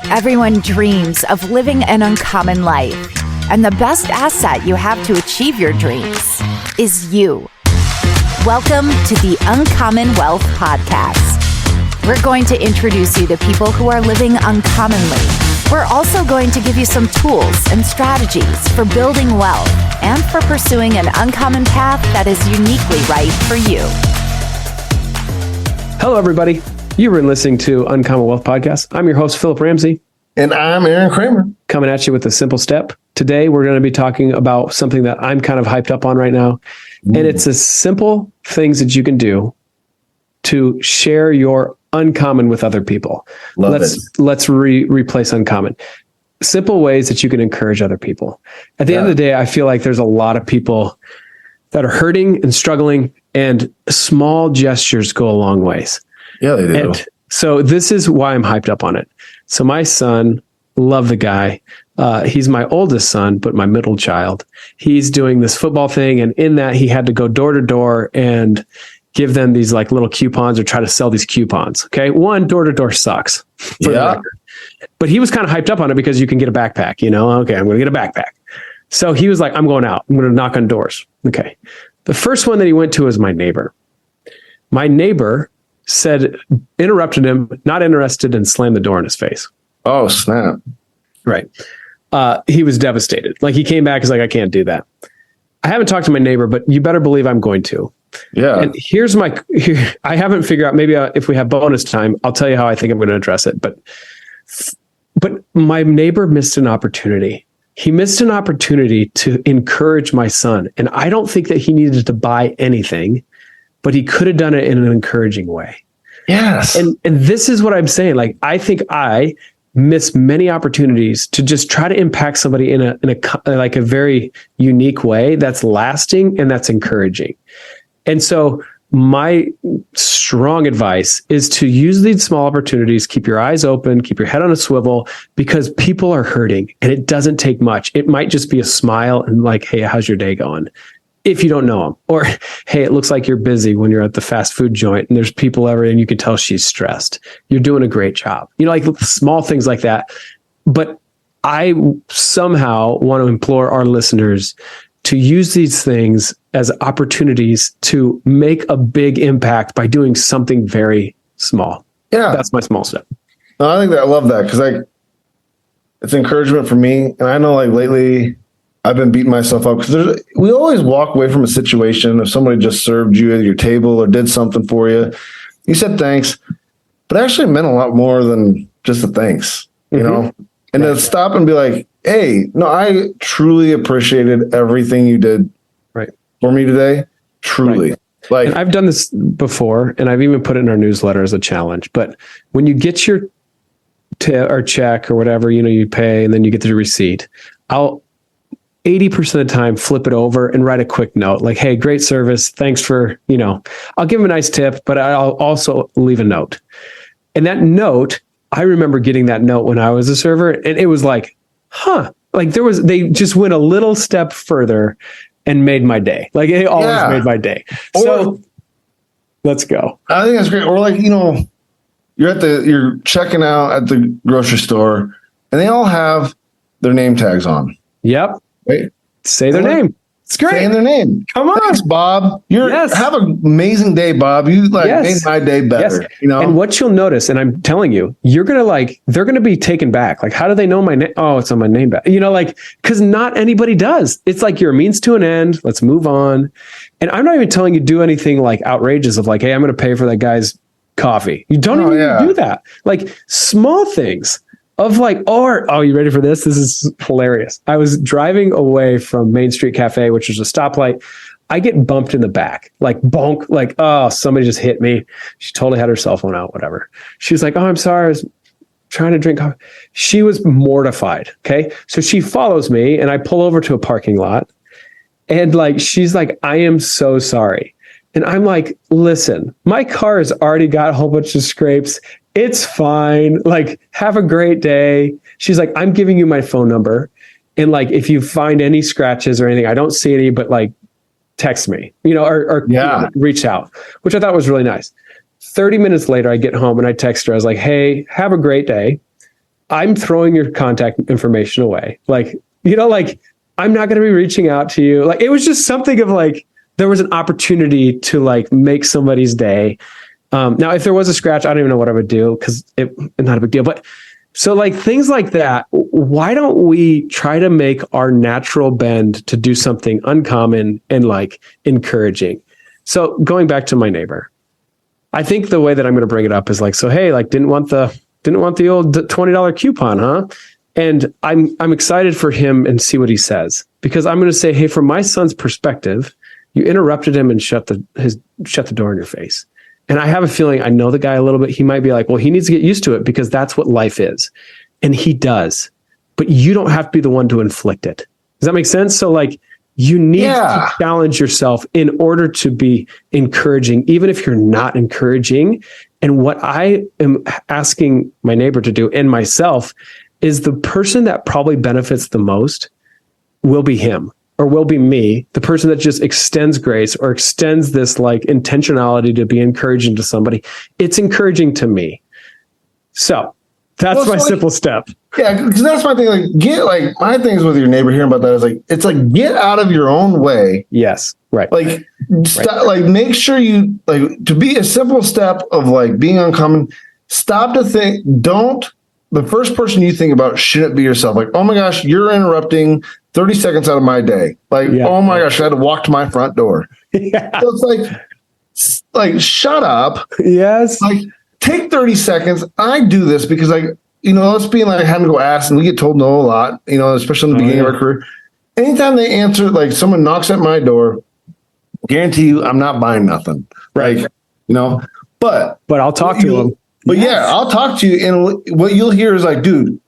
Everyone dreams of living an uncommon life, and the best asset you have to achieve your dreams is you. Welcome to the Uncommon Wealth Podcast. We're going to introduce you to people who are living uncommonly. We're also going to give you some tools and strategies for building wealth and for pursuing an uncommon path that is uniquely right for you. Hello, everybody. You've been listening to Uncommon Wealth Podcast. I'm your host, Philip Ramsey. And I'm Aaron Kramer. Coming at you with a simple step. Today, we're going to be talking about something that I'm kind of hyped up on right now. And it's the simple things that you can do to share your uncommon with other people. Let's replace uncommon. Simple ways that you can encourage other people. At the end of the day, I feel like there's a lot of people that are hurting and struggling, and small gestures go a long ways. Yeah, they do. And so this is why I'm hyped up on it. So my son, love the guy. He's my oldest son, but my middle child. He's doing this football thing. And in that, he had to go door to door and give them these like little coupons or try to sell these coupons. Okay. One, door to door sucks. But he was kind of hyped up on it because you can get a backpack, you know? Okay, I'm going to get a backpack. So he was like, I'm going out. I'm going to knock on doors. Okay. The first one that he went to was my neighbor. My neighbor interrupted him, not interested, and slammed the door in his face. Oh, snap. Right. He was devastated. Like, he came back, he's like, I can't do that. I haven't talked to my neighbor, but you better believe I'm going to. Yeah. And I haven't figured out, maybe if we have bonus time, I'll tell you how I think I'm going to address it. But my neighbor missed an opportunity. He missed an opportunity to encourage my son. And I don't think that he needed to buy anything, but he could have done it in an encouraging way. Yes. And this is what I'm saying. Like, I think I miss many opportunities to just try to impact somebody in a very unique way that's lasting and that's encouraging. And so my strong advice is to use these small opportunities, keep your eyes open, keep your head on a swivel, because people are hurting and it doesn't take much. It might just be a smile and like, hey, how's your day going? If you don't know them, or, hey, it looks like you're busy when you're at the fast food joint and there's people over and you can tell she's stressed. You're doing a great job. You know, like small things like that. But I somehow want to implore our listeners to use these things as opportunities to make a big impact by doing something very small. Yeah. That's my small step. No, I think that I love that because it's encouragement for me. And I know like lately I've been beating myself up because we always walk away from a situation. If somebody just served you at your table or did something for you, you said thanks, but it actually meant a lot more than just a thanks, you know? And to stop and be like, hey, no, I truly appreciated everything you did for me today. Truly. Right. Like, and I've done this before, and I've even put it in our newsletter as a challenge. But when you get your or check or whatever, you know, you pay and then you get the receipt, I'll 80% of the time flip it over and write a quick note like, hey, great service. Thanks for, you know, I'll give them a nice tip, but I'll also leave a note. And that note, I remember getting that note when I was a server, and it was like, like they just went a little step further and made my day. Like, it always made my day. So let's go. I think that's great. Or like, you know, you're checking out at the grocery store and they all have their name tags on. Yep. Right? Say their name. It's great. Saying their name. Come on. Thanks, Bob. Have an amazing day, Bob. You made my day better. Yes. You know? And what you'll notice, and I'm telling you, they're gonna be taken back. Like, how do they know my name? Oh, it's on my name badge. You know, like, because not anybody does. It's like you're a means to an end. Let's move on. And I'm not even telling you do anything like outrageous of like, hey, I'm gonna pay for that guy's coffee. You don't even do that. Like, small things. Of like, you ready for this? This is hilarious. I was driving away from Main Street Cafe, which is a stoplight. I get bumped in the back, like bonk, like, oh, somebody just hit me. She totally had her cell phone out, whatever. She was like, oh, I'm sorry. I was trying to drink coffee. She was mortified. Okay. So she follows me and I pull over to a parking lot and like, she's like, I am so sorry. And I'm like, listen, my car has already got a whole bunch of scrapes. It's fine. Like, have a great day. She's like, I'm giving you my phone number. And like, if you find any scratches or anything, I don't see any, but like, text me, or reach out, which I thought was really nice. 30 minutes later, I get home and I text her. I was like, hey, have a great day. I'm throwing your contact information away. Like, like I'm not going to be reaching out to you. Like, it was just something of like, there was an opportunity to like make somebody's day. Now, if there was a scratch, I don't even know what I would do because it's not a big deal. But so like things like that, why don't we try to make our natural bend to do something uncommon and like encouraging? So going back to my neighbor, I think the way that I'm going to bring it up is like, so, hey, like didn't want the old $20 coupon, huh? And I'm excited for him and see what he says, because I'm going to say, hey, from my son's perspective, you interrupted him and shut the door in your face. And I have a feeling I know the guy a little bit. He might be like, well, he needs to get used to it because that's what life is. And he does. But you don't have to be the one to inflict it. Does that make sense? So like you need to challenge yourself in order to be encouraging, even if you're not encouraging. And what I am asking my neighbor to do and myself is the person that probably benefits the most will be him. Or will be me, the person that just extends grace or extends this like intentionality to be encouraging to somebody. It's encouraging to me. So that's my simple step. Yeah, because that's my thing. Like, my things with your neighbor hearing about that is like, it's like, get out of your own way. Yes, right. Like, like make sure you like to be a simple step of like being uncommon. Stop to think. The first person you think about shouldn't be yourself. Like, oh my gosh, you're interrupting 30 seconds out of my day. Like, oh my gosh, I had to walk to my front door. Yeah. So it's like, shut up. Yes. Like, take 30 seconds. I do this because like, us being like having to go ask, and we get told no a lot, especially in the beginning of our career. Anytime they answer, like someone knocks at my door, guarantee you I'm not buying nothing. Right. Like, but I'll talk to them. But yeah, I'll talk to you. And what you'll hear is like, dude,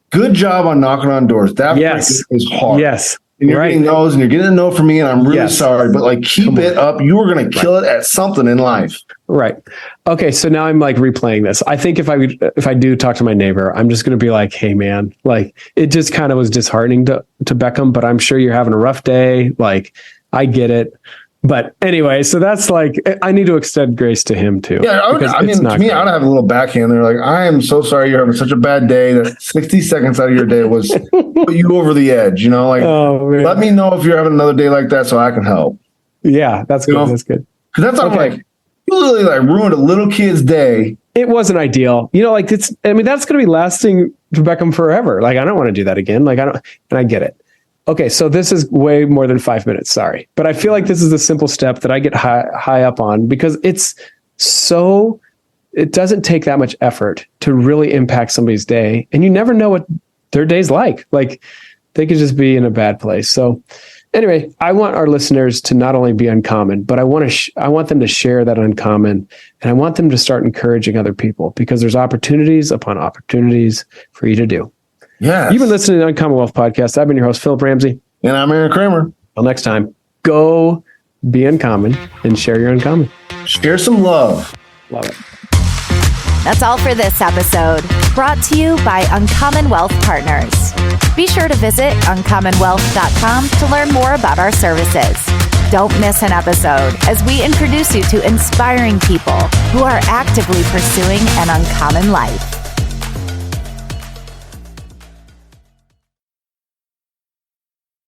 good job on knocking on doors. That is hard. Yes. And you're getting no's and you're getting a no from me. And I'm really sorry, but like keep it up. You are going to kill it at something in life. Right. Okay. So now I'm like replaying this. I think if I do talk to my neighbor, I'm just going to be like, hey man, like it just kind of was disheartening to Beckham, but I'm sure you're having a rough day. Like I get it. But anyway, so that's like, I need to extend grace to him too. Yeah, I mean, to me, I'd have a little backhand there. Like, I am so sorry you're having such a bad day that 60 seconds out of your day was put you over the edge, like, let me know if you're having another day like that so I can help. Yeah, that's good. That's good. Because that's like, you literally like ruined a little kid's day. It wasn't ideal. Like that's going to be lasting to Beckham forever. Like, I don't want to do that again. Like, and I get it. Okay, so this is way more than 5 minutes. Sorry. But I feel like this is a simple step that I get high up on because it doesn't take that much effort to really impact somebody's day. And you never know what their day's like. Like they could just be in a bad place. So anyway, I want our listeners to not only be uncommon, but I want them to share that uncommon, and I want them to start encouraging other people because there's opportunities upon opportunities for you to do. Yeah. You've been listening to the Uncommon Wealth Podcast. I've been your host, Philip Ramsey. And I'm Aaron Kramer. Until next time, go be uncommon and share your uncommon. Share some love. Love it. That's all for this episode, brought to you by Uncommon Wealth Partners. Be sure to visit uncommonwealth.com to learn more about our services. Don't miss an episode as we introduce you to inspiring people who are actively pursuing an uncommon life.